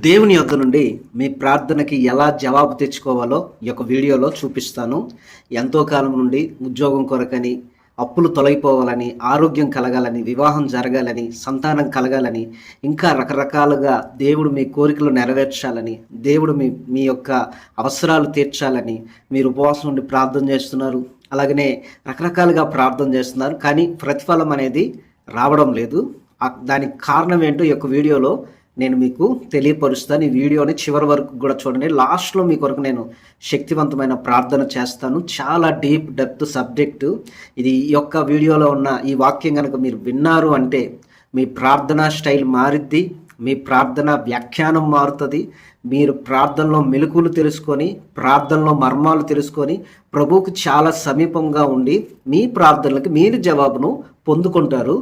దేవుని యొద్ద నుండి మీ ప్రార్థనకి ఎలా జవాబు తెచ్చుకోవాలో ఈ యొక్క వీడియోలో చూపిస్తాను. ఎంతో కాలం నుండి ఉద్యోగం కొరకని, అప్పులు తొలగిపోవాలని, ఆరోగ్యం కలగాలని, వివాహం జరగాలని, సంతానం కలగాలని, ఇంకా రకరకాలుగా దేవుడు మీ కోరికలు నెరవేర్చాలని, దేవుడు మీ యొక్క అవసరాలు తీర్చాలని మీరు ఉపవాసం నుండి ప్రార్థన చేస్తున్నారు. అలాగనే రకరకాలుగా ప్రార్థన చేస్తున్నారు, కానీ ప్రతిఫలం అనేది రావడం లేదు. దానికి కారణం ఏంటో ఈ యొక్క వీడియోలో నేను మీకు తెలియపరుస్తాను. ఈ వీడియోని చివరి వరకు కూడా చూడండి. లాస్ట్లో మీ కొరకు నేను శక్తివంతమైన ప్రార్థన చేస్తాను. చాలా డీప్ డెప్త్ సబ్జెక్టు ఇది. ఈ యొక్క వీడియోలో ఉన్న ఈ వాక్యం కనుక మీరు విన్నారు అంటే మీ ప్రార్థనా స్టైల్ మారిద్ది, మీ ప్రార్థన వ్యాఖ్యానం మారుతుంది. మీరు ప్రార్థనలో మెలకువలు తెలుసుకొని, ప్రార్థనలో మర్మాలు తెలుసుకొని, ప్రభువుకు చాలా సమీపంగా ఉండి మీ ప్రార్థనలకు మీరు జవాబును పొందుకుంటారు.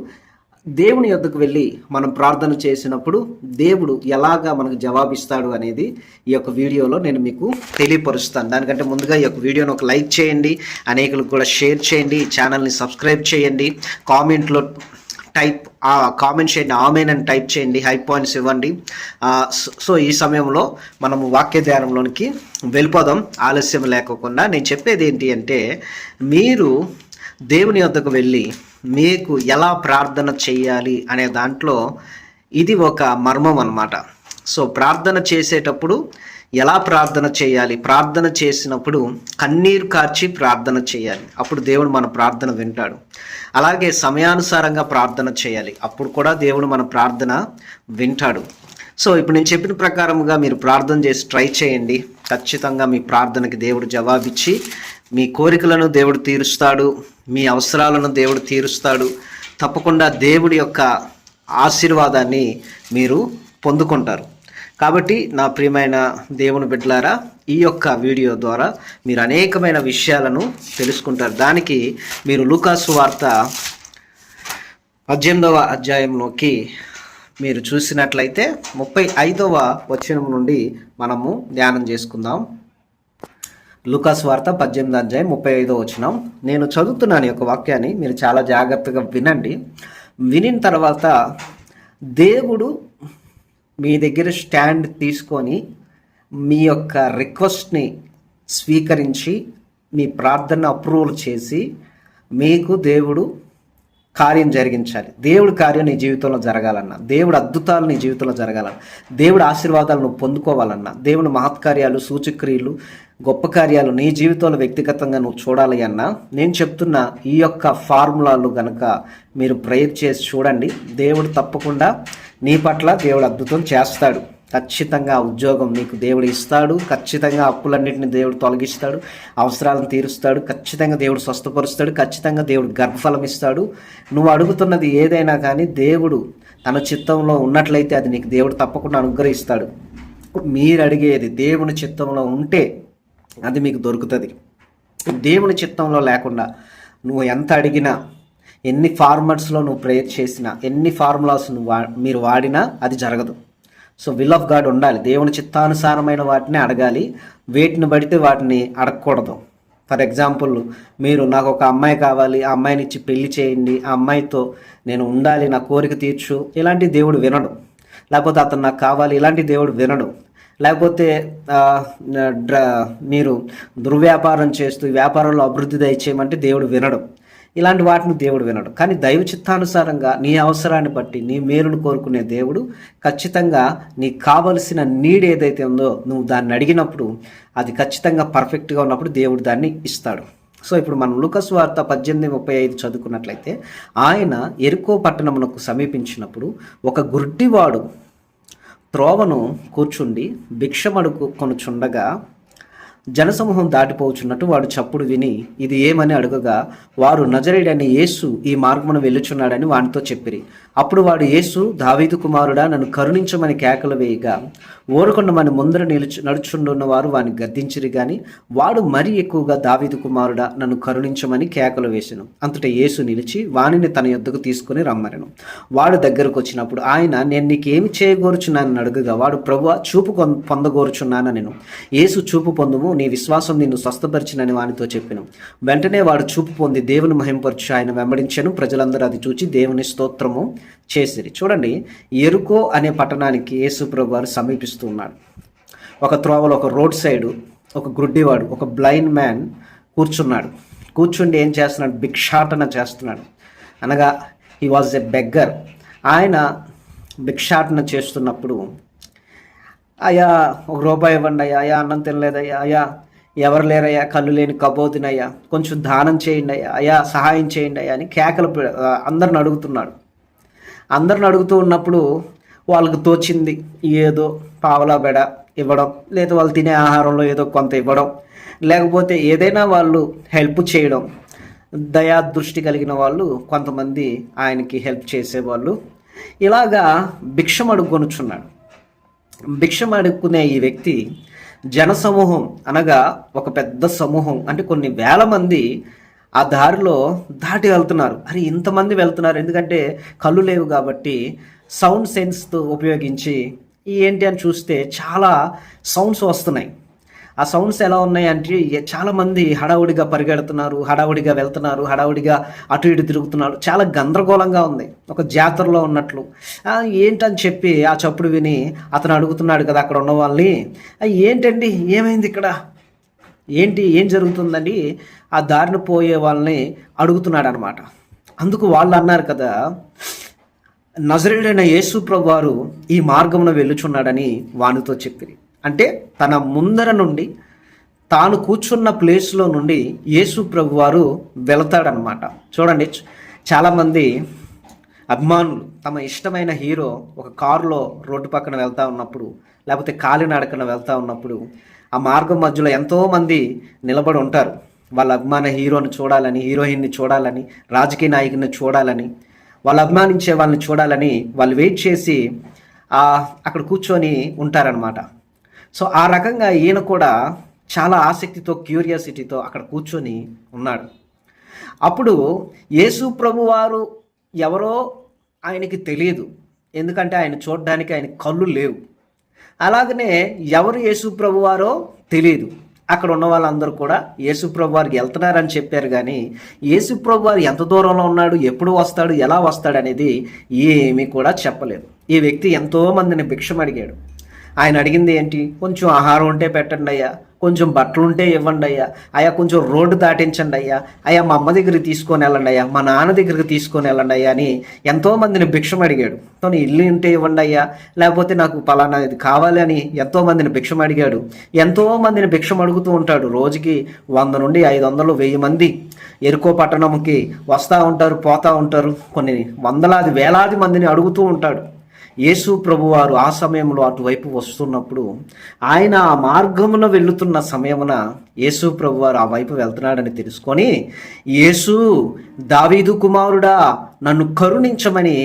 దేవుని యొద్దకు వెళ్ళి మనం ప్రార్థన చేసినప్పుడు దేవుడు ఎలాగా మనకు జవాబిస్తాడు అనేది ఈ యొక్క వీడియోలో నేను మీకు తెలియపరుస్తాను. దానికంటే ముందుగా ఈ యొక్క వీడియోని ఒక లైక్ చేయండి, అనేకులకు కూడా షేర్ చేయండి, ఛానల్ని సబ్స్క్రైబ్ చేయండి, కామెంట్లో కామెంట్ చేయండి, ఆమెన్ అని టైప్ చేయండి, హై పాయింట్స్ ఇవ్వండి. సో ఈ సమయంలో మనము వాక్య ధ్యానంలోనికి వెళ్ళిపోదాం. ఆలస్యం లేకోకుండా నేను చెప్పేది ఏంటి అంటే, మీరు దేవుని యొద్దకు వెళ్ళి మీకు ఎలా ప్రార్థన చేయాలి అనే దాంట్లో ఇది ఒక మర్మం అన్నమాట. సో ప్రార్థన చేసేటప్పుడు ఎలా ప్రార్థన చేయాలి, ప్రార్థన చేసినప్పుడు కన్నీరు కార్చి ప్రార్థన చేయాలి, అప్పుడు దేవుడు మన ప్రార్థన వింటాడు. అలాగే సమయానుసారంగా ప్రార్థన చేయాలి, అప్పుడు కూడా దేవుడు మన ప్రార్థన వింటాడు. సో ఇప్పుడు నేను చెప్పిన ప్రకారముగా మీరు ప్రార్థన చేసి ట్రై చేయండి. ఖచ్చితంగా మీ ప్రార్థనకి దేవుడు జవాబిచ్చి మీ కోరికలను దేవుడు తీరుస్తాడు, మీ అవసరాలను దేవుడు తీరుస్తాడు. తప్పకుండా దేవుడి యొక్క ఆశీర్వాదాన్ని మీరు పొందుకుంటారు. కాబట్టి నా ప్రియమైన దేవుని బిడ్డలారా, ఈ యొక్క వీడియో ద్వారా మీరు అనేకమైన విషయాలను తెలుసుకుంటారు. దానికి మీరు లూకాసు వార్త 18వ అధ్యాయంలోకి మీరు చూసినట్లయితే 35వ వచనం నుండి మనము ధ్యానం చేసుకుందాం. లూకాసు వార్త 18వ అధ్యాయం 35వ వచనం. నేను చదువుతున్నాను ఈ యొక్క వాక్యాన్ని, మీరు చాలా జాగ్రత్తగా వినండి. వినిన తర్వాత దేవుడు మీ దగ్గర స్టాండ్ తీసుకొని మీ యొక్క రిక్వెస్ట్ని స్వీకరించి మీ ప్రార్థన అప్రూవల్ చేసి మీకు దేవుడు కార్యం జరిగించాలి. దేవుడి కార్యం నీ జీవితంలో జరగాలన్నా, దేవుడు అద్భుతాలు నీ జీవితంలో జరగాలన్నా, దేవుడి ఆశీర్వాదాలు నువ్వు పొందుకోవాలన్నా, దేవుడి మహత్కార్యాలు, సూచక్రియలు, గొప్ప కార్యాలు నీ జీవితంలో వ్యక్తిగతంగా నువ్వు చూడాలి అన్నా, నేను చెప్తున్న ఈ యొక్క ఫార్ములాలు కనుక మీరు ప్రేయర్ చేసి చూడండి. దేవుడు తప్పకుండా నీ పట్ల దేవుడు అద్భుతం చేస్తాడు. ఖచ్చితంగా ఉద్యోగం నీకు దేవుడు ఇస్తాడు, ఖచ్చితంగా అప్పులన్నింటినీ దేవుడు తొలగిస్తాడు, అవసరాలను తీరుస్తాడు, ఖచ్చితంగా దేవుడు స్వస్థపరుస్తాడు, ఖచ్చితంగా దేవుడు గర్భఫలం ఇస్తాడు. నువ్వు అడుగుతున్నది ఏదైనా కానీ దేవుడు తన చిత్తంలో ఉన్నట్లయితే అది నీకు దేవుడు తప్పకుండా అనుగ్రహిస్తాడు. మీరు అడిగేది దేవుని చిత్తంలో ఉంటే అది మీకు దొరుకుతుంది. దేవుని చిత్తంలో లేకుండా నువ్వు ఎంత అడిగినా, ఎన్ని ఫార్మాట్స్లో నువ్వు ప్రేయర్ చేసినా, ఎన్ని ఫార్ములాస్ మీరు వాడినా అది జరగదు. సో విల్ ఆఫ్ గాడ్ ఉండాలి. దేవుని చిత్తానుసారమైన వాటిని అడగాలి, వేటిని పడితే వాటిని అడగకూడదు. ఫర్ ఎగ్జాంపుల్, మీరు నాకు ఒక అమ్మాయి కావాలి, ఆ అమ్మాయిని ఇచ్చి పెళ్లి చేయండి, ఆ అమ్మాయితో నేను ఉండాలి, నా కోరిక తీర్చు, ఇలాంటి దేవుడు వినడు. లేకపోతే అతను నాకు కావాలి, ఇలాంటి దేవుడు వినడు. లేకపోతే మీరు దుర్వ్యాపారం చేస్తూ వ్యాపారంలో అభివృద్ధి దయచేయమంటే దేవుడు వినడు. ఇలాంటి వాటిని దేవుడు వినడు. కానీ దైవ చిత్తానుసారంగా నీ అవసరాన్ని బట్టి నీ మేలును కోరుకునే దేవుడు ఖచ్చితంగా నీకు కావలసిన నీడ్ ఏదైతే ఉందో నువ్వు దాన్ని అడిగినప్పుడు అది ఖచ్చితంగా పర్ఫెక్ట్గా ఉన్నప్పుడు దేవుడు దాన్ని ఇస్తాడు. సో ఇప్పుడు మనం లూకాసు వార్త 18:35 చదువుకున్నట్లయితే, ఆయన యెరికో పట్టణమునకు సమీపించినప్పుడు ఒక గుడ్డివాడు త్రోవను కూర్చుండి భిక్షమడుగు కొనుచుండగా జనసమూహం దాటిపోచున్నట్టు వాడు చప్పుడు విని ఇది ఏమని అడుగగా, వారు నజరేయుడైన యేసు ఈ మార్గమును వెళ్ళుచున్నాడని వానితో చెప్పిరి. అప్పుడు వాడు, యేసు దావీదు కుమారుడా, నన్ను కరుణించమని కేకలు వేయగా ఓరకొండమని ముందర నడుచుండున్న వారు వాని గద్దించిరి. గాని వాడు మరీ ఎక్కువగా, దావీదు కుమారుడా, నన్ను కరుణించమని కేకలు వేసెను. అంతటా యేసు నిలిచి వానిని తన యొద్దకు తీసుకుని రమ్మనెను. వాడు దగ్గరకు వచ్చినప్పుడు ఆయన, నేను నీకేమి చేయగోరుచున్నానని అడుగగా వాడు, ప్రభువా, చూపు పొందగోరుచున్నానెను. యేసు, చూపు పొందుము, నీ విశ్వాసం నిన్ను స్వస్థపరిచినని వానితో చెప్పెను. వెంటనే వాడు చూపు పొంది దేవుని మహింపరచు ఆయన వెంబడించెను. ప్రజలందరూ అది చూచి దేవుని స్తోత్రము చేసిరి. చూడండి, ఎరుకో అనే పట్టణానికి యేసు ప్రభువు వారు సమీపిస్తూ ఉన్నాడు. ఒక త్రోవలో, ఒక రోడ్ సైడు ఒక గుడ్డివాడు, ఒక బ్లైండ్ మ్యాన్ కూర్చున్నాడు. కూర్చుండి ఏం చేస్తున్నాడు? భిక్షాటన చేస్తున్నాడు. అనగా హీ వాజ్ ఎ బెగ్గర్. ఆయన భిక్షాటన చేస్తున్నప్పుడు, అయ్యా ఒక రూపాయి ఇవ్వండి అయ్యా, అయ్యా అన్నం తినలేదయ్యా, అయ్యా ఎవరు లేరయ్యా, కళ్ళు లేని కబోదినయ్యా, కొంచెం దానం చేయండి అయ్యా, అయ్యా సహాయం చేయండి అయ్యా అని కేకలు అందరిని అడుగుతున్నాడు. అందరిని అడుగుతూ ఉన్నప్పుడు వాళ్ళకు తోచింది ఏదో పావలా బెడ ఇవ్వడం, లేదా వాళ్ళు తినే ఆహారంలో ఏదో కొంత ఇవ్వడం, లేకపోతే ఏదైనా వాళ్ళు హెల్ప్ చేయడం. దయా దృష్టి కలిగిన వాళ్ళు కొంతమంది ఆయనకి హెల్ప్ చేసేవాళ్ళు. ఇలాగా భిక్షం అడుక్కొనుచున్నాడు. భిక్షం అడుక్కునే ఈ వ్యక్తి జనసమూహం, అనగా ఒక పెద్ద సమూహం, అంటే కొన్ని వేల మంది ఆ దారిలో దాటి వెళ్తున్నారు. అరే ఇంతమంది వెళ్తున్నారు, ఎందుకంటే కళ్ళు లేవు కాబట్టి సౌండ్ సెన్స్తో ఉపయోగించి ఏంటి అని చూస్తే చాలా సౌండ్స్ వస్తున్నాయి. ఆ సౌండ్స్ ఎలా ఉన్నాయి అంటే చాలామంది హడావుడిగా పరిగెడుతున్నారు, హడావుడిగా వెళ్తున్నారు, హడావుడిగా అటు ఇటు తిరుగుతున్నారు. చాలా గందరగోళంగా ఉంది, ఒక జాతరలో ఉన్నట్లు. ఏంటని చెప్పి ఆ చప్పుడు విని అతను అడుగుతున్నాడు కదా అక్కడ ఉన్న వాళ్ళని, ఏంటండి ఏమైంది ఇక్కడ, ఏం జరుగుతుందని ఆ దారిన పోయే వాళ్ళని అడుగుతున్నాడు అనమాట. అందుకు వాళ్ళు అన్నారు కదా, నజరేయుడైన యేసు ప్రభువారు ఈ మార్గమున వెళ్ళుచున్నాడని వానితో చెప్పిరి. అంటే తన ముందర నుండి, తాను కూర్చున్న ప్లేస్లో నుండి యేసు ప్రభువారు వెళతాడనమాట. చూడండి, చాలామంది అభిమానులు తమ ఇష్టమైన హీరో ఒక కారులో రోడ్డు పక్కన వెళ్తూ ఉన్నప్పుడు, లేకపోతే కాలినడకన వెళ్తూ ఉన్నప్పుడు ఆ మార్గం మధ్యలో ఎంతోమంది నిలబడి ఉంటారు. వాళ్ళ అభిమాన హీరోని చూడాలని, హీరోయిన్ని చూడాలని, రాజకీయ నాయకుని చూడాలని, వాళ్ళు అభిమానించే వాళ్ళని చూడాలని వాళ్ళు వెయిట్ చేసి అక్కడ కూర్చొని ఉంటారనమాట. సో ఆ రకంగా ఈయన కూడా చాలా ఆసక్తితో, క్యూరియాసిటీతో అక్కడ కూర్చొని ఉన్నాడు. అప్పుడు యేసు ప్రభువారు ఎవరో ఆయనకి తెలియదు, ఎందుకంటే ఆయన చూడడానికి ఆయన కళ్ళు లేవు. అలాగనే ఎవరు యేసు ప్రభువారో తెలియదు. అక్కడ ఉన్న వాళ్ళందరూ కూడా యేసు ప్రభువారికి వెళ్తున్నారని చెప్పారు, కానీ యేసు ప్రభువారు ఎంత దూరంలో ఉన్నాడు, ఎప్పుడు వస్తాడు, ఎలా వస్తాడు అనేది ఏమీ కూడా చెప్పలేదు. ఈ వ్యక్తి ఎంతోమందిని భిక్షం అడిగాడు. ఆయన అడిగింది ఏంటి? కొంచెం ఆహారం ఉంటే పెట్టండి అయ్యా, కొంచెం బట్టలు ఉంటే ఇవ్వండి అయ్యా, అయ్యా కొంచెం రోడ్డు దాటించండి అయ్యా, అయ్యా మా అమ్మ దగ్గరికి తీసుకొని వెళ్ళండి అయ్యా, మా నాన్న దగ్గరికి తీసుకొని వెళ్ళండి అయ్యా అని ఎంతోమందిని భిక్షం అడిగాడు. తను ఇల్లు ఉంటే ఇవ్వండి అయ్యా, లేకపోతే నాకు పలానా ఇది కావాలి అని ఎంతోమందిని భిక్షం అడిగాడు. ఎంతోమందిని భిక్షం అడుగుతూ ఉంటాడు. రోజుకి 100 నుండి 500, 1000 మంది ఎరుకో పట్టణంకి వస్తూ ఉంటారు, పోతూ ఉంటారు. కొన్ని వందలాది వేలాది మందిని అడుగుతూ ఉంటాడు. యేసు ప్రభువారు ఆ సమయంలో అటువైపు వస్తున్నప్పుడు, ఆయన ఆ మార్గమున వెళుతున్న సమయమున యేసు ప్రభువారు ఆ వైపు వెళ్తున్నాడని తెలుసుకొని, యేసు దావీదు కుమారుడా నన్ను కరుణించమని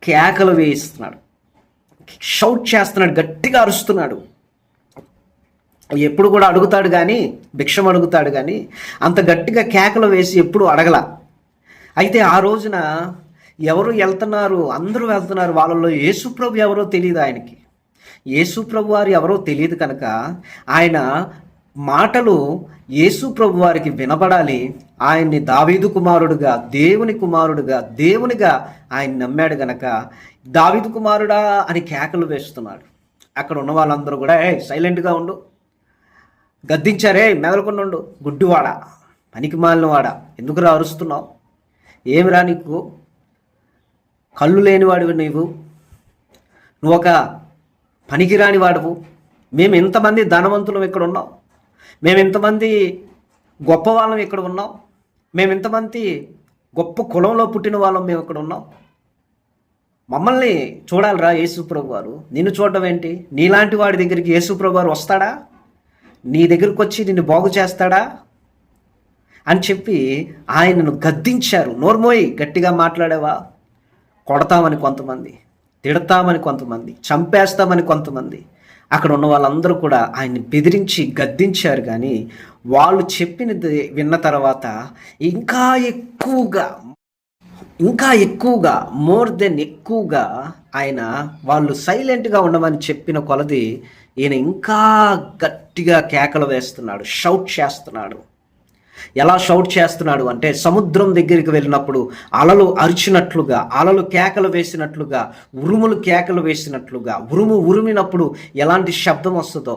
కేకలు వేయిస్తున్నాడు, షౌట్ చేస్తున్నాడు, గట్టిగా అరుస్తున్నాడు. ఎప్పుడు కూడా అడుగుతాడు కానీ, భిక్షం అడుగుతాడు కానీ అంత గట్టిగా కేకలు వేసి ఎప్పుడు అడగల. అయితే ఆ రోజున ఎవరు వెళ్తున్నారు? అందరూ వెళ్తున్నారు. వాళ్ళలో యేసుప్రభు ఎవరో తెలియదు ఆయనకి. యేసుప్రభు వారు ఎవరో తెలియదు కనుక ఆయన మాటలు యేసుప్రభు వారికి వినబడాలి. ఆయన్ని దావీదు కుమారుడుగా, దేవుని కుమారుడుగా, దేవునిగా ఆయన నమ్మాడు గనక దావీదు కుమారుడా అని కేకలు వేస్తున్నాడు. అక్కడ ఉన్న వాళ్ళందరూ కూడా సైలెంట్గా ఉండు, గద్దించారే మెదలకుండా ఉండు, గుడ్డివాడా, పనికి మాలినవాడా, ఎందుకురా అరుస్తున్నావు, ఏమిరా నీకు, కళ్ళు లేనివాడివి నువ్వు ఒక పనికిరాని వాడువు, మేము ఇంతమంది ధనవంతులం ఇక్కడ ఉన్నాం, మేము ఇంతమంది గొప్ప వాళ్ళం ఇక్కడ ఉన్నాం, మేము ఇంతమంది గొప్ప కులంలో పుట్టిన వాళ్ళం మేము ఇక్కడ ఉన్నాం, మమ్మల్ని చూడాలిరా యేసుప్రభు వారు, నిన్ను చూడడం ఏంటి, నీలాంటి వాడి దగ్గరికి యేసుప్రభు వారు వస్తాడా, నీ దగ్గరికి వచ్చి నిన్ను బాగు చేస్తాడా అని చెప్పి ఆయనను గద్దించారు. నోర్మోయి, గట్టిగా మాట్లాడేవా, కొడతామని కొంతమంది, తిడతామని కొంతమంది, చంపేస్తామని కొంతమంది. అక్కడ ఉన్న వాళ్ళందరూ కూడా ఆయన్ని బెదిరించి గద్దించారు. కానీ వాళ్ళు చెప్పినది విన్న తర్వాత ఇంకా ఎక్కువగా ఇంకా ఎక్కువగా, మోర్ దెన్ ఎక్కువగా ఆయన వాళ్ళు సైలెంట్గా ఉండమని చెప్పిన కొలది ఈయన ఇంకా గట్టిగా కేకలు వేస్తున్నాడు, షౌట్ చేస్తున్నాడు. ఎలా షౌట్ చేస్తున్నాడు అంటే, సముద్రం దగ్గరికి వెళ్ళినప్పుడు అలలు అరిచినట్లుగా, అలలు కేకలు వేసినట్లుగా, ఉరుములు కేకలు వేసినట్లుగా, ఉరిమినప్పుడు ఎలాంటి శబ్దం వస్తుందో,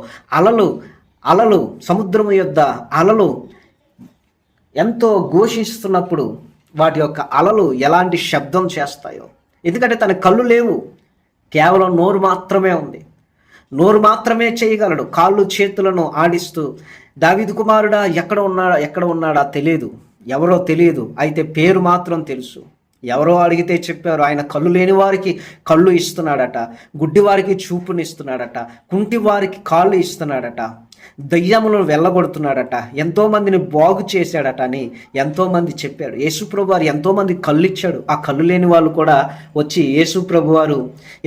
అలలు సముద్రం యొద్ద అలలు ఎంతో ఘోషిస్తున్నప్పుడు వాటి యొక్క అలలు ఎలాంటి శబ్దం చేస్తాయో. ఎందుకంటే తన కళ్ళు లేవు, కేవలం నోరు మాత్రమే ఉంది. నోరు మాత్రమే చేయగలడు, కాళ్ళు చేతులను ఆడిస్తూ దావీదు కుమారుడా ఎక్కడ ఉన్నాడా తెలియదు, ఎవరో తెలియదు, అయితే పేరు మాత్రం తెలుసు. ఎవరో అడిగితే చెప్పారు, ఆయన కళ్ళు లేని వారికి కళ్ళు ఇస్తున్నాడట, గుడ్డి వారికి చూపునిస్తున్నాడట, కుంటి వారికి కాళ్ళు ఇస్తున్నాడట, దయ్యములను వెళ్ళగొడుతున్నాడట, ఎంతోమందిని బాగు చేశాడట అని ఎంతోమంది చెప్పాడు. యేసుప్రభు వారు ఎంతోమంది కళ్ళు ఇచ్చాడు. ఆ కళ్ళు లేని వాళ్ళు కూడా వచ్చి యేసుప్రభు వారు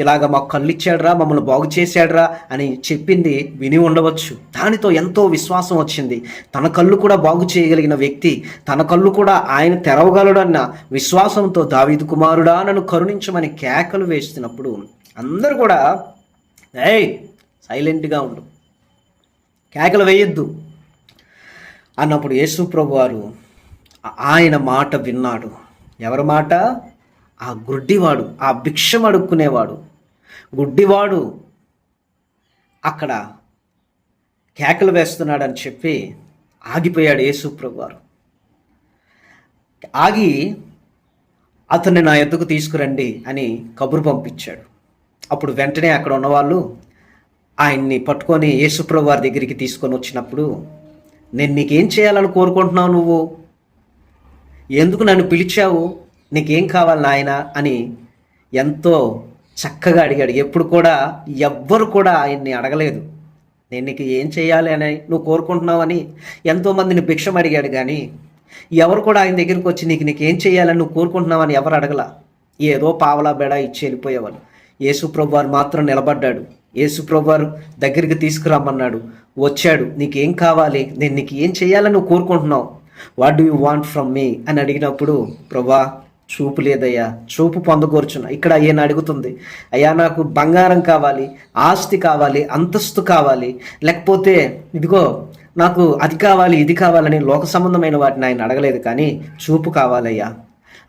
ఇలాగ మాకు కళ్ళు ఇచ్చాడురా, మమ్మల్ని బాగు చేశాడురా అని చెప్పింది విని ఉండవచ్చు. దానితో ఎంతో విశ్వాసం వచ్చింది. తన కళ్ళు కూడా బాగు చేయగలిగిన వ్యక్తి, తన కళ్ళు కూడా ఆయన తెరవగలడన్న విశ్వాసంతో దావీదు కుమారుడా నన్ను కరుణించమని కేకలు వేస్తున్నప్పుడు అందరూ కూడా సైలెంట్గా ఉండు, కేకలు వేయొద్దు అన్నప్పుడు యేసు ప్రభు వారు ఆయన మాట విన్నాడు. ఎవరి మాట? ఆ గుడ్డివాడు, ఆ భిక్షం అడుక్కునేవాడు గుడ్డివాడు అక్కడ కేకలు వేస్తున్నాడని చెప్పి ఆగిపోయాడు యేసు ప్రభు వారు. ఆగి అతన్ని నా ఎద్దుకు తీసుకురండి అని కబురు పంపించాడు. అప్పుడు వెంటనే అక్కడ ఉన్నవాళ్ళు ఆయన్ని పట్టుకొని యేసుప్రభు వారి దగ్గరికి తీసుకొని వచ్చినప్పుడు, నేను నీకేం చేయాలని కోరుకుంటున్నావు, నువ్వు ఎందుకు నన్ను పిలిచావు, నీకేం కావాలి నాయన అని ఎంతో చక్కగా అడిగాడు. ఎవ్వరు కూడా ఆయన్ని అడగలేదు, నేను నీకు ఏం చేయాలి అని నువ్వు కోరుకుంటున్నావని. ఎంతోమందిని భిక్షం అడిగాడు, కానీ ఎవరు కూడా ఆయన దగ్గరికి వచ్చి నీకేం చేయాలని నువ్వు కోరుకుంటున్నావని ఎవరు అడగల. ఏదో పావలా బెడ ఇచ్చి వెళ్ళిపోయేవాళ్ళు. యేసుప్రభు వారు మాత్రం నిలబడ్డాడు. యేసుప్రభు వారు దగ్గరికి తీసుకురమ్మన్నాడు. వచ్చాడు, నీకేం కావాలి, నేను నీకు ఏం చేయాలని నువ్వు కోరుకుంటున్నావు, what do you want from me అని అడిగినప్పుడు, ప్రభా చూపు లేదయ్యా, చూపు పొందకూర్చున్నా. ఇక్కడ ఈయన అడుగుతుంది, అయ్యా నాకు బంగారం కావాలి, ఆస్తి కావాలి, అంతస్తు కావాలి, లేకపోతే ఇదిగో నాకు అది కావాలి ఇది కావాలని లోక సంబంధమైన వాటిని ఆయన అడగలేదు, కానీ చూపు కావాలయ్యా.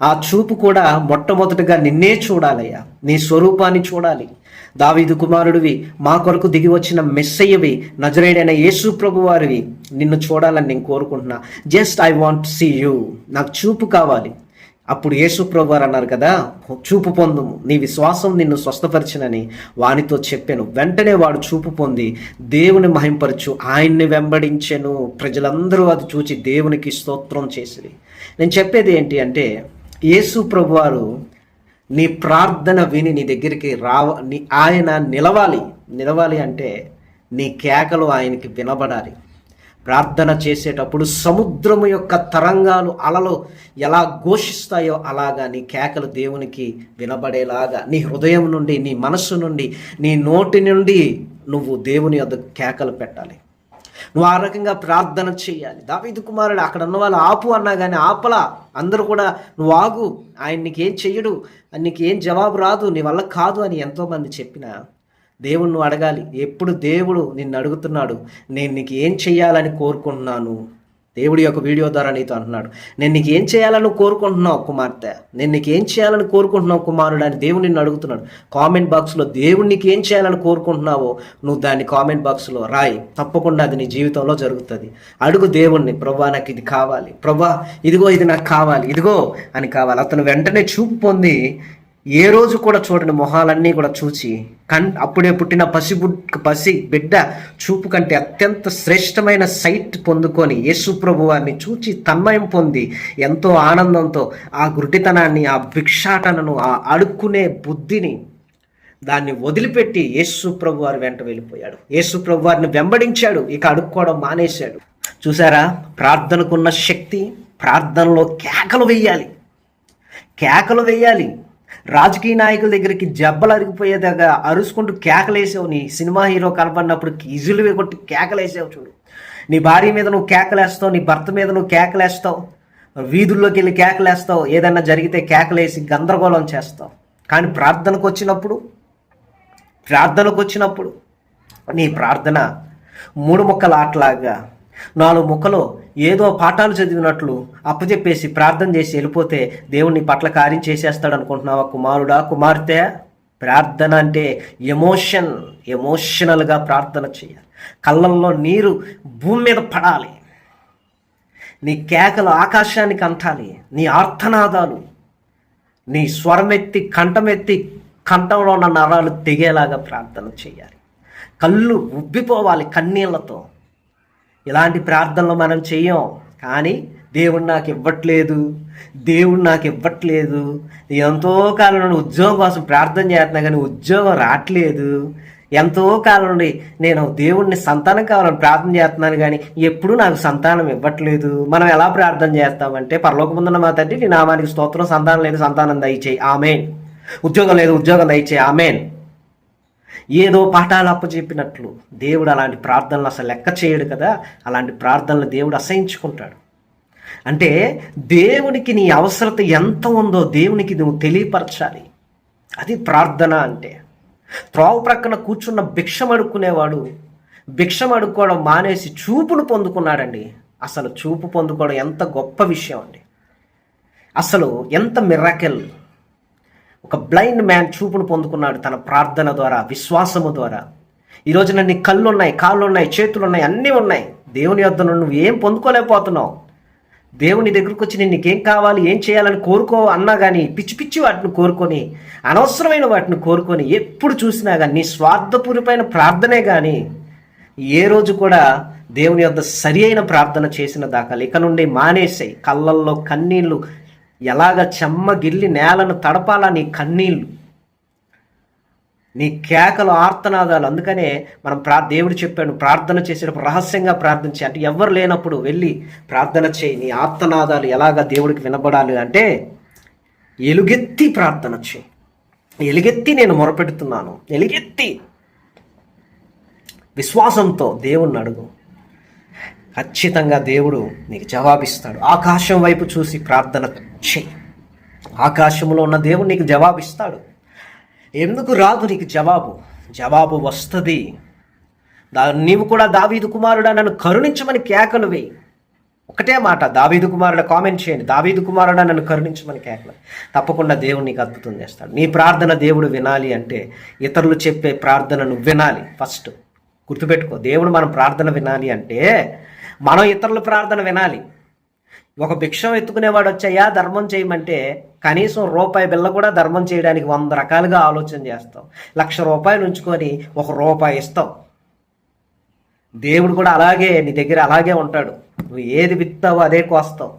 ఆ చూపు కూడా మొట్టమొదటిగా నిన్నే చూడాలయ్యా, నీ స్వరూపాన్ని చూడాలి. దావీదు కుమారుడివి, మా కొరకు దిగి వచ్చిన మెస్సయ్యవి, నజరేయుడైన యేసు ప్రభు వారివి, నిన్ను చూడాలని నేను కోరుకుంటున్నా. Just I want see you, నాకు చూపు కావాలి. అప్పుడు యేసు ప్రభు వారు అన్నారు కదా, చూపు పొందుము, నీ విశ్వాసం నిన్ను స్వస్థపరిచినని వానితో చెప్పాను. వెంటనే వాడు చూపు పొంది దేవుని మహింపరచు ఆయన్ని వెంబడించెను. ప్రజలందరూ అది చూచి దేవునికి స్తోత్రం చేసిరి. నేను చెప్పేది ఏంటి అంటే, యేసు ప్రభు వారు నీ ప్రార్థన విని నీ దగ్గరికి ఆయన నిలవాలి అంటే నీ కేకలు ఆయనకి వినబడాలి. ప్రార్థన చేసేటప్పుడు సముద్రము యొక్క తరంగాలు, అలలు ఎలా ఘోషిస్తాయో అలాగా నీ కేకలు దేవునికి వినబడేలాగా నీ హృదయం నుండి, నీ మనస్సు నుండి, నీ నోటి నుండి నువ్వు దేవుని వద్ద కేకలు పెట్టాలి. నువ్వు ఆ రకంగా ప్రార్థన చేయాలి. దావీదు కుమారుడు అక్కడ ఉన్న వాళ్ళు ఆపు అన్నా కానీ ఆపలా. అందరూ కూడా నువ్వు ఆగు, ఆయన నీకేం చెయ్యడు, నీకేం జవాబు రాదు, నీ వల్ల కాదు అని ఎంతోమంది చెప్పినా దేవుడు నువ్వు అడగాలి. ఎప్పుడు దేవుడు నిన్ను అడుగుతున్నాడు, నేను నీకు ఏం చెయ్యాలని కోరుకుంటున్నాను. దేవుడి యొక్క వీడియో ద్వారా నీతో అంటున్నాడు, నేను నీకు ఏం చేయాలని కోరుకుంటున్నావు కుమార్తె, నేను నీకు ఏం చేయాలని కోరుకుంటున్నావు కుమారుడు అని దేవుడు నిన్ను అడుగుతున్నాడు. కామెంట్ బాక్స్లో దేవుడు నీకు ఏం చేయాలని కోరుకుంటున్నావో నువ్వు దాన్ని కామెంట్ బాక్స్లో రాయి. తప్పకుండా అది నీ జీవితంలో జరుగుతుంది. అడుగు దేవుణ్ణి, ప్రభా నాకు ఇది కావాలి, ప్రభా ఇదిగో ఇది నాకు కావాలి, ఇదిగో అని కావాలి. అతను వెంటనే చూపు పొంది, ఏ రోజు కూడా చూడని మొహాలన్నీ కూడా చూచి, అప్పుడే పుట్టిన పసి బిడ్డ చూపు కంటే అత్యంత శ్రేష్టమైన సైట్ పొందుకొని యేసు ప్రభు వారిని చూచి తన్మయం పొంది ఎంతో ఆనందంతో ఆ గుడ్డితనాన్ని, ఆ భిక్షాటనను, ఆ అడుక్కునే బుద్ధిని దాన్ని వదిలిపెట్టి యేసు ప్రభు వారి వెంట వెళ్ళిపోయాడు. యేసు ప్రభు వారిని వెంబడించాడు, ఇక అడుక్కోవడం మానేశాడు. చూసారా, ప్రార్థనకున్న శక్తి. ప్రార్థనలో కేకలు వేయాలి. రాజకీయ నాయకుల దగ్గరికి జబ్బలు అరిగిపోయేదాకా అరుచుకుంటూ కేకలేసావు. నీ సినిమా హీరో కనపడినప్పుడు ఈజులు కొట్టి కేకలేసావు చూడు. నీ భార్య మీద నువ్వు కేకలేస్తావు, నీ భర్త మీద నువ్వు కేకలేస్తావు, వీధుల్లోకి వెళ్ళి కేకలేస్తావు, ఏదన్నా జరిగితే కేకలేసి గందరగోళం చేస్తావు. కానీ ప్రార్థనకు వచ్చినప్పుడు నీ ప్రార్థన 3 ముక్కల ఆటలాగా 4 ముక్కలు ఏదో పాఠాలు చదివినట్లు అప్పచెప్పేసి ప్రార్థన చేసి వెళ్ళిపోతే దేవుడు నీ పట్ల కార్యం చేసేస్తాడు అనుకుంటున్నావా? కుమారుడా, కుమార్తె, ప్రార్థన అంటే ఎమోషనల్గా ప్రార్థన చేయాలి. కళ్ళల్లో నీరు భూమి మీద పడాలి, నీ కేకలు ఆకాశానికి అంటాలి, నీ ఆర్తనాదాలు నీ స్వరమెత్తి కంఠంలో ఉన్న నరాలు తెగేలాగా ప్రార్థన చేయాలి. కళ్ళు ఉబ్బిపోవాలి కన్నీళ్లతో. ఇలాంటి ప్రార్థనలు మనం చెయ్యం. కానీ దేవుడు నాకు ఇవ్వట్లేదు, ఎంతో కాలం నుండి ఉద్యోగం కోసం ప్రార్థన చేస్తున్నా కానీ ఉద్యోగం రావట్లేదు, ఎంతో కాలం నుండి నేను దేవుడిని సంతానం కావాలని ప్రార్థన చేస్తున్నాను కానీ ఎప్పుడూ నాకు సంతానం ఇవ్వట్లేదు. మనం ఎలా ప్రార్థన చేస్తామంటే, పరలోకమందున్న మా తండ్రి నీ నామానికి స్తోత్రం, సంతానం లేదు సంతానం దయచేయి ఆమేన్, ఉద్యోగం లేదు ఉద్యోగం దయచేయి ఆమేన్. ఏదో పాఠాలు అప్పచెప్పినట్లు దేవుడు అలాంటి ప్రార్థనలు అసలు లెక్క చేయడు కదా. అలాంటి ప్రార్థనలు దేవుడు అసహించుకుంటాడు. అంటే దేవునికి నీ అవసరత ఎంత ఉందో దేవునికి నువ్వు తెలియపరచాలి. అది ప్రార్థన అంటే. త్రోవ ప్రక్కన కూర్చున్న భిక్షం అడుక్కోవడం మానేసి చూపును పొందుకున్నాడండి. అసలు చూపు పొందుకోవడం ఎంత గొప్ప విషయం అండి. అసలు ఎంత మిరాకిల్. ఒక బ్లైండ్ మ్యాన్ చూపును పొందుకున్నాడు తన ప్రార్థన ద్వారా, విశ్వాసము ద్వారా. ఈరోజు నీ కళ్ళు ఉన్నాయి, కాళ్ళు ఉన్నాయి, చేతులు ఉన్నాయి, అన్నీ ఉన్నాయి. దేవుని యొద్ద నువ్వు ఏం పొందుకోలేకపోతున్నావు. దేవుని దగ్గరకు వచ్చి నీకేం కావాలి, ఏం చేయాలని కోరుకో అన్నా కానీ పిచ్చి వాటిని కోరుకొని, అనవసరమైన వాటిని కోరుకొని ఎప్పుడు చూసినా కానీ నీ స్వార్థపూరితమైన ప్రార్థనే కానీ ఏ రోజు కూడా దేవుని యొద్ద సరి అయిన ప్రార్థన చేసిన దాఖలు ఇక నుండి మానేసాయి. కళ్ళల్లో కన్నీళ్ళు ఎలాగ చెమ్మగిల్లి నేలను తడపాలా నీ కన్నీళ్ళు, నీ కేకలు, ఆర్తనాదాలు. అందుకనే మనం దేవుడు చెప్పాడు, ప్రార్థన చేసేటప్పుడు రహస్యంగా ప్రార్థన చేయి అంటే ఎవరు లేనప్పుడు వెళ్ళి ప్రార్థన చేయి. నీ ఆర్తనాదాలు ఎలాగ దేవుడికి వినబడాలి అంటే ఎలుగెత్తి ప్రార్థన చేయి. ఎలుగెత్తి నేను మొరపెడుతున్నాను, ఎలుగెత్తి విశ్వాసంతో దేవుణ్ణి అడుగు. ఖచ్చితంగా దేవుడు నీకు జవాబిస్తాడు. ఆకాశం వైపు చూసి ప్రార్థన చెయ్యి. ఆకాశంలో ఉన్న దేవుడు నీకు జవాబిస్తాడు. ఎందుకు రాదు నీకు జవాబు వస్తుంది. నీవు కూడా దావీదు కుమారుడా నన్ను కరుణించమని కేకలు వేయి. ఒకటే మాట, దావీదు కుమారుడా, కామెంట్ చేయండి, దావీదు కుమారుడా నన్ను కరుణించమని కేకలు. తప్పకుండా దేవుడు నీకు అద్భుతం చేస్తాడు. నీ ప్రార్థన దేవుడు వినాలి అంటే ఇతరులు చెప్పే ప్రార్థనను వినాలి. ఫస్ట్ గుర్తుపెట్టుకో, దేవుడు మనం ప్రార్థన వినాలి అంటే మనం ఇతరుల ప్రార్థన వినాలి. ఒక భిక్షం ఎత్తుకునేవాడు వచ్చాయా ధర్మం చేయమంటే కనీసం రూపాయి బిళ్ళ కూడా ధర్మం చేయడానికి 100 రకాలుగా ఆలోచన చేస్తాం. 1,00,000 రూపాయలు ఉంచుకొని ₹1 ఇస్తాం. దేవుడు కూడా అలాగే నీ దగ్గర అలాగే ఉంటాడు. నువ్వు ఏది విత్తావో అదే కోస్తావు.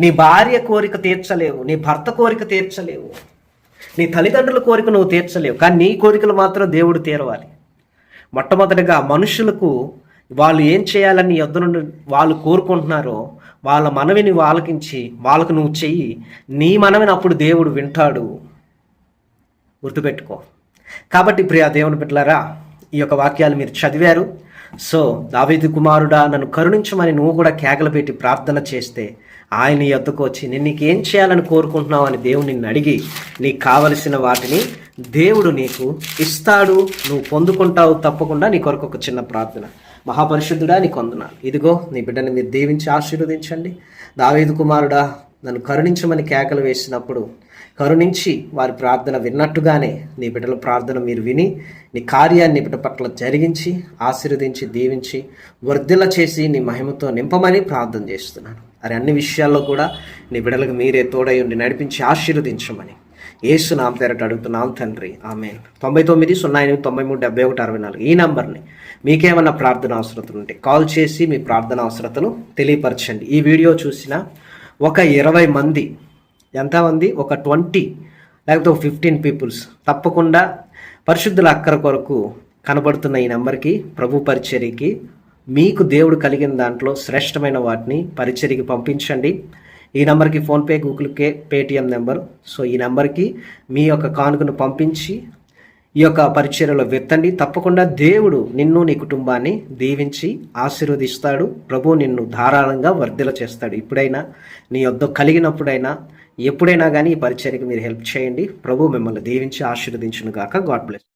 నీ భార్య కోరిక తీర్చలేవు, నీ భర్త కోరిక తీర్చలేవు, నీ తల్లిదండ్రుల కోరిక నువ్వు తీర్చలేవు, కానీ నీ కోరికలు మాత్రం దేవుడు తీరవాలి. మొట్టమొదటిగా మనుషులకు వాళ్ళు ఏం చేయాలని యొద్ద నుండి వాళ్ళు కోరుకుంటున్నారో వాళ్ళ మనవిని వాళ్ళకించి వాళ్ళకు నువ్వు చెయ్యి. నీ మనవిని అప్పుడు దేవుడు వింటాడు. గుర్తుపెట్టుకో. కాబట్టి ప్రియా దేవుని బిడ్డలారా, ఈ యొక్క వాక్యాలు మీరు చదివారు. సో దావీదు కుమారుడా నన్ను కరుణించమని నువ్వు కూడా కేకలు పెట్టి ప్రార్థన చేస్తే ఆయన యొద్దకు వచ్చి నేను నీకేం చేయాలని కోరుకుంటున్నావు అని దేవుడు నిన్ను అడిగి నీకు కావలసిన వాటిని దేవుడు నీకు ఇస్తాడు. నువ్వు పొందుకుంటావు తప్పకుండా. నీ కొరకు ఒక చిన్న ప్రార్థన. మహాపరిశుద్ధుడా నీకు వందనాలు. ఇదిగో నీ బిడ్డని మీరు దీవించి ఆశీర్వదించండి. దావీదు కుమారుడా నన్ను కరుణించమని కేకలు వేసినప్పుడు కరుణించి వారి ప్రార్థన విన్నట్టుగానే నీ బిడ్డల ప్రార్థన మీరు విని నీ కార్యాన్ని బిడ్డ పట్ల జరిగించి ఆశీర్వదించి దీవించి వర్ధిల్ల చేసి నీ మహిమతో నింపమని ప్రార్థన చేస్తున్నాను. అది అన్ని విషయాల్లో కూడా నీ బిడ్డలకు మీరే తోడై ఉండి నడిపించి ఆశీర్వదించమని యేసు నామ పేరట అడుగుతున్నాం తండ్రి, ఆమేన్. 9908937164 ఈ నంబర్ని మీకేమన్నా ప్రార్థన అవసరతలు ఉంటే కాల్ చేసి మీ ప్రార్థన అవసరతను తెలియపరచండి. ఈ వీడియో చూసిన ఒక 20 మంది, ఎంతమంది, ఒక 20 లేకపోతే ఒక 15 పీపుల్స్ తప్పకుండా పరిశుద్ధుల అక్కర కొరకు కనబడుతున్న ఈ నెంబర్కి, ప్రభు పరిచర్యకి, మీకు దేవుడు కలిగిన దాంట్లో శ్రేష్టమైన వాటిని పరిచర్యకి పంపించండి. ఈ నెంబర్కి PhonePe, Google pay, Paytm number. So ఈ నెంబర్కి మీ యొక్క కానుకను పంపించి ఈ యొక్క పరిచర్యలో వెత్తండి. తప్పకుండా దేవుడు నిన్ను నీ కుటుంబాన్ని దీవించి ఆశీర్వదిస్తాడు. ప్రభు నిన్ను ధారాళంగా వర్ధిల్ల చేస్తాడు. ఇప్పుడైనా నీ యొద్ద కలిగినప్పుడైనా ఎప్పుడైనా కానీ ఈ పరిచర్యకు మీరు హెల్ప్ చేయండి. ప్రభు మిమ్మల్ని దీవించి ఆశీర్వదించును గాక. God bless.